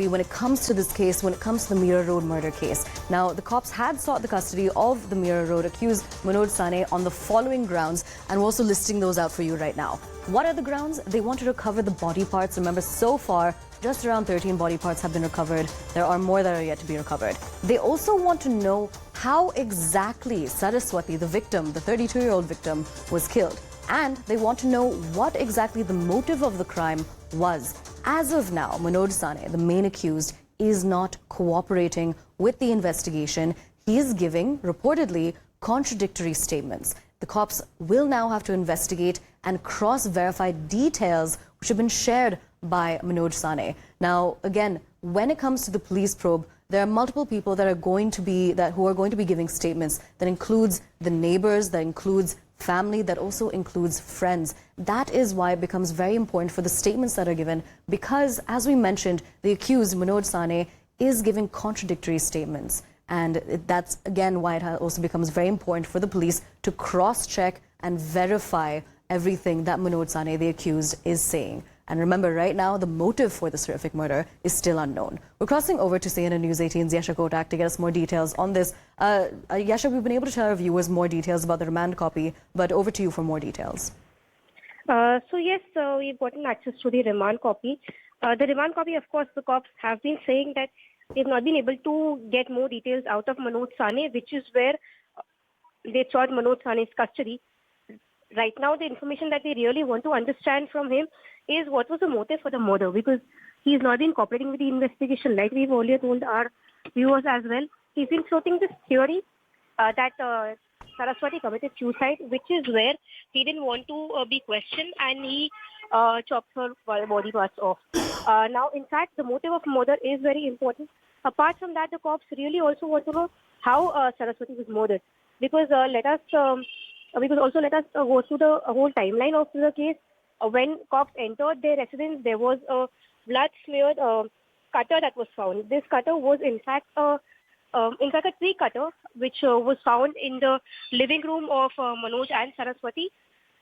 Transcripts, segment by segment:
copy when it comes to this case, when it comes to the Mira Road murder case. Now, the cops had sought the custody of the Mira Road accused Manoj Sane on the following grounds, and we're also listing those out for you right now. What are the grounds? They want to recover the body parts. Remember, so far, just around 13 body parts have been recovered. There are more that are yet to be recovered. They also want to know how exactly Saraswati, the victim, the 32-year-old victim, was killed. And they want to know what exactly the motive of the crime was. As of now, Manoj Sane, the main accused, is not cooperating with the investigation. He is giving, reportedly, contradictory statements. The cops will now have to investigate and cross-verify details which have been shared by Manoj Sane. Now, again, when it comes to the police probe, there are multiple people that are going to be giving statements. That includes the neighbors, that includes family, that also includes friends. That is why it becomes very important for the statements that are given, because, as we mentioned, the accused, Manoj Sane, is giving contradictory statements. And that's, again, why it also becomes very important for the police to cross-check and verify everything that Manoj Sane, the accused, is saying. And remember, right now, the motive for this horrific murder is still unknown. We're crossing over to CNN News 18's Yasha Kotak to get us more details on this. Yasha, we've been able to tell our viewers more details about the remand copy, but over to you for more details. We've gotten access to the remand copy. The remand copy, of course, the cops have been saying that they've not been able to get more details out of Manoj Sane, which is where they sought Manoj Sane's custody. Right now, the information that they really want to understand from him is what was the motive for the murder, because he's not been cooperating with the investigation. Like we've earlier told our viewers as well, he's been floating this theory that Saraswati committed suicide, which is where he didn't want to be questioned and he chopped her body parts off. Now, in fact, the motive of murder is very important. Apart from that, the cops really also want to know how Saraswati was murdered, because let us go through the whole timeline of the case. When cops entered their residence, there was a blood-smeared cutter that was found. This cutter was, in fact, a tree cutter, which was found in the living room of Manoj and Saraswati.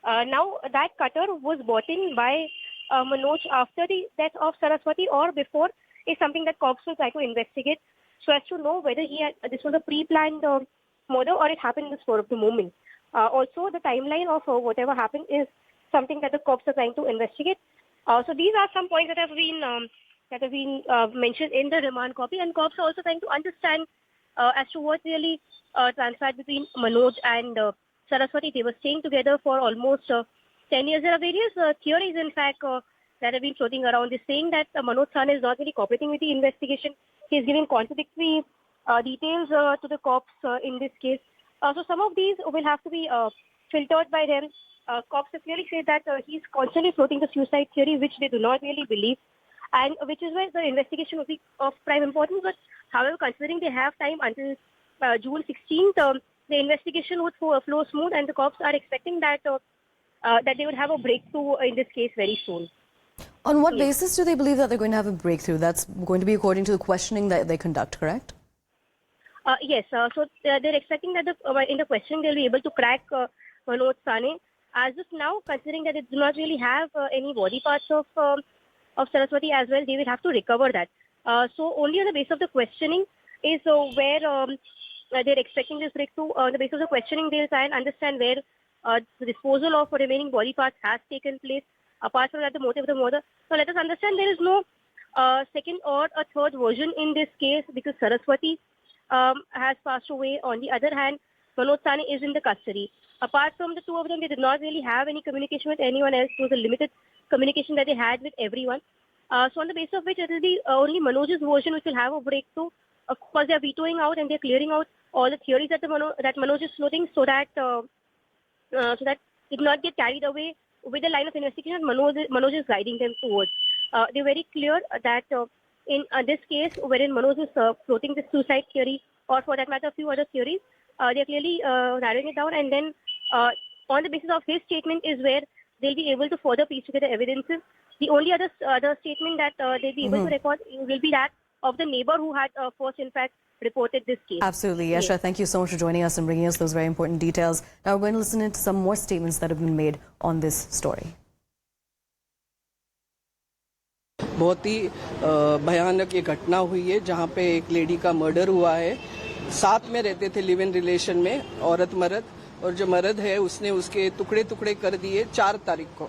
Now, that cutter was bought in by Manoj after the death of Saraswati or before is something that cops will try to investigate, so as to know whether this was a pre-planned murder or it happened in the spur of the moment. Also, the timeline of whatever happened is something that the cops are trying to investigate. So these are some points that have been mentioned in the remand copy, and cops are also trying to understand as to what really transpired between Manoj and Saraswati. They were staying together for almost 10 years. There are various theories, in fact, that have been floating around. They're saying that Manoj Sane is not really cooperating with the investigation. He's giving contradictory details to the cops in this case. So some of these will have to be filtered by them. Cops have clearly said that he's constantly floating the suicide theory, which they do not really believe, and which is why the investigation will be of prime importance. But however, considering they have time until June 16th, the investigation would flow smooth, and the cops are expecting that that they would have a breakthrough in this case very soon. On what basis do they believe that they're going to have a breakthrough? That's going to be according to the questioning that they conduct, correct? Yes. So they're expecting that in the questioning they'll be able to crack Manoj Sane. As of now, considering that they do not really have any body parts of Saraswati as well, they will have to recover that. So only on the basis of the questioning is where they're expecting this breakthrough. On the basis of the questioning, they'll try and understand where the disposal of remaining body parts has taken place. Apart from that, the motive of the murder. So let us understand there is no second or a third version in this case, because Saraswati has passed away. On the other hand, Manoj Sane is in the custody. Apart from the two of them, they did not really have any communication with anyone else. It was a limited communication that they had with everyone. So on the basis of which it will be only Manoj's version which will have a breakthrough. Of course, they are vetoing out and they are clearing out all the theories that Manoj is floating, so that it will not get carried away with the line of investigation Manoj is guiding them towards. They're very clear that in this case, wherein Manoj is floating the suicide theory, or for that matter, a few other theories, they're clearly narrowing it down, and then on the basis of his statement is where they'll be able to further piece together evidences. The only other statement that they'll be able to record will be that of the neighbor who had first, in fact, reported this case. Absolutely. Yasha, thank you so much for joining us and bringing us those very important details. Now we're going to listen into some more statements that have been made on this story. बहुत ही भयानक ये घटना हुई है जहाँ पे एक lady का मर्डर हुआ है। साथ में रहते थे लिव इन रिलेशन में औरत मर्द, और जो मर्द है उसने उसके टुकड़े टुकड़े कर दिए 4 तारीख को।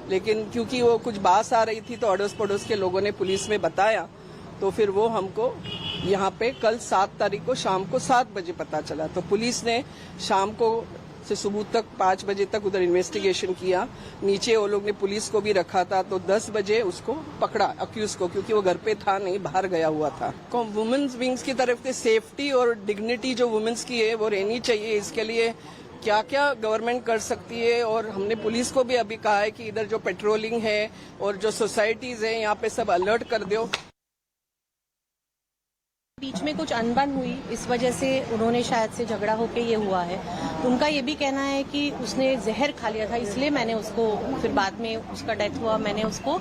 लेकिन क्योंकि वो कुछ बात आ रही थी तो अड़ोस पड़ोस के लोगों ने पुलिस में बताया, तो फिर वो हमको यहाँ पे कल 7 तारीख को शाम को 7 बजे पता चला। तो पुलिस ने शाम को से सुबह तक 5 बजे तक उधर इन्वेस्टिगेशन किया। नीचे वो लोग ने पुलिस को भी रखा था, तो 10 बजे उसको पकड़ा अक्यूज को, क्योंकि वो घर पे था नहीं, बाहर गया हुआ था। वुमेन्स विंग्स की तरफ से सेफ्टी और डिग्निटी जो वुमेन्स की है वो रहनी चाहिए। इसके लिए क्या क्या गवर्नमेंट कर सकती है, और हमने पुलिस को भी अभी कहा है कि इधर जो पेट्रोलिंग है और जो सोसाइटीज है यहाँ पे सब अलर्ट कर दो। बीच में कुछ अनबन हुई, इस वजह से उन्होंने शायद से झगड़ा होके ये हुआ है। उनका ये भी कहना है कि उसने जहर खा लिया था, इसलिए मैंने उसको, फिर बाद में उसका डेथ हुआ, मैंने उसको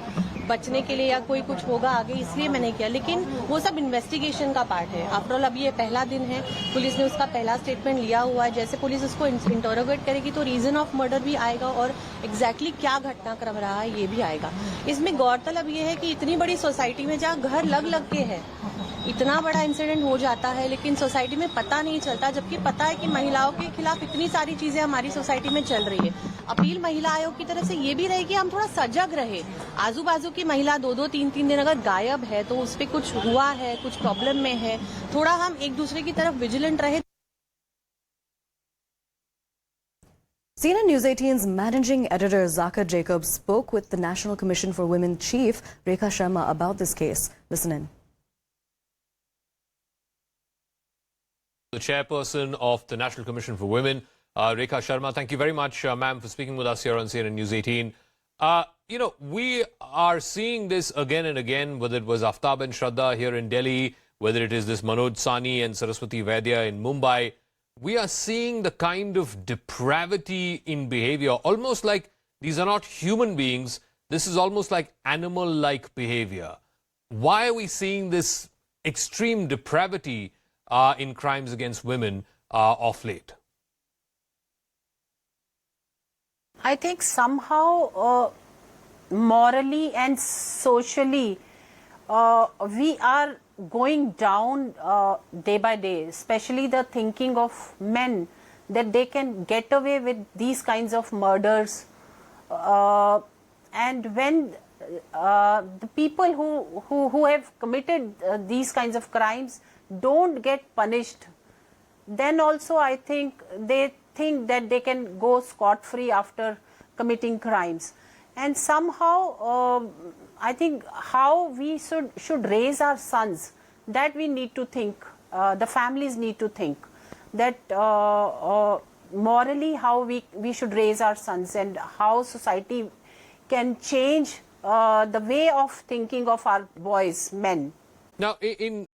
बचने के लिए या कोई कुछ होगा आगे इसलिए मैंने किया। लेकिन वो सब इन्वेस्टिगेशन का पार्ट है। आफ्टर ऑल अभी ये पहला दिन है, पुलिस ने उसका पहला स्टेटमेंट लिया हुआ है। जैसे पुलिस उसको इंटरोगेट करेगी तो रीजन ऑफ मर्डर भी आएगा और एग्जैक्टली क्या घटनाक्रम रहा है ये भी आएगा। इसमें गौरतलब ये है कि इतनी बड़ी सोसाइटी में जहाँ घर लग लग के है, इतना बड़ा इंसिडेंट हो जाता है, लेकिन सोसाइटी में पता नहीं चलता, जबकि पता है कि महिलाओं के खिलाफ इतनी सारी चीजें हमारी सोसाइटी में चल रही है। अपील महिला आयोग की तरफ से ये भी रहे कि हम थोड़ा सजग रहे। आजू बाजू की महिला 2-2, 3-3 दिन अगर गायब है तो उस पर कुछ हुआ है, कुछ प्रॉब्लम में है, थोड़ा हम एक दूसरे की तरफ विजिलेंट रहे। CNN News 18's managing editor Zakir Jacobs spoke with the National Commission for Women chief Rekha Sharma about this case. Listen in. The chairperson of the National Commission for Women, Rekha Sharma. Thank you very much, ma'am, for speaking with us here on CNN News 18. You know, we are seeing this again and again, whether it was Aftab and Shraddha here in Delhi, whether it is this Manoj Sane and Saraswati Vaidya in Mumbai. We are seeing the kind of depravity in behavior, almost like these are not human beings. This is almost like animal-like behavior. Why are we seeing this extreme depravity in crimes against women of late? I think somehow morally and socially we are going down day by day, especially the thinking of men that they can get away with these kinds of murders, and when the people who have committed these kinds of crimes don't get punished, then also I think they think that they can go scot-free after committing crimes. And somehow I think how we should raise our sons, that we need to think, the families need to think that morally how we should raise our sons and how society can change the way of thinking of our boys, men. Now, in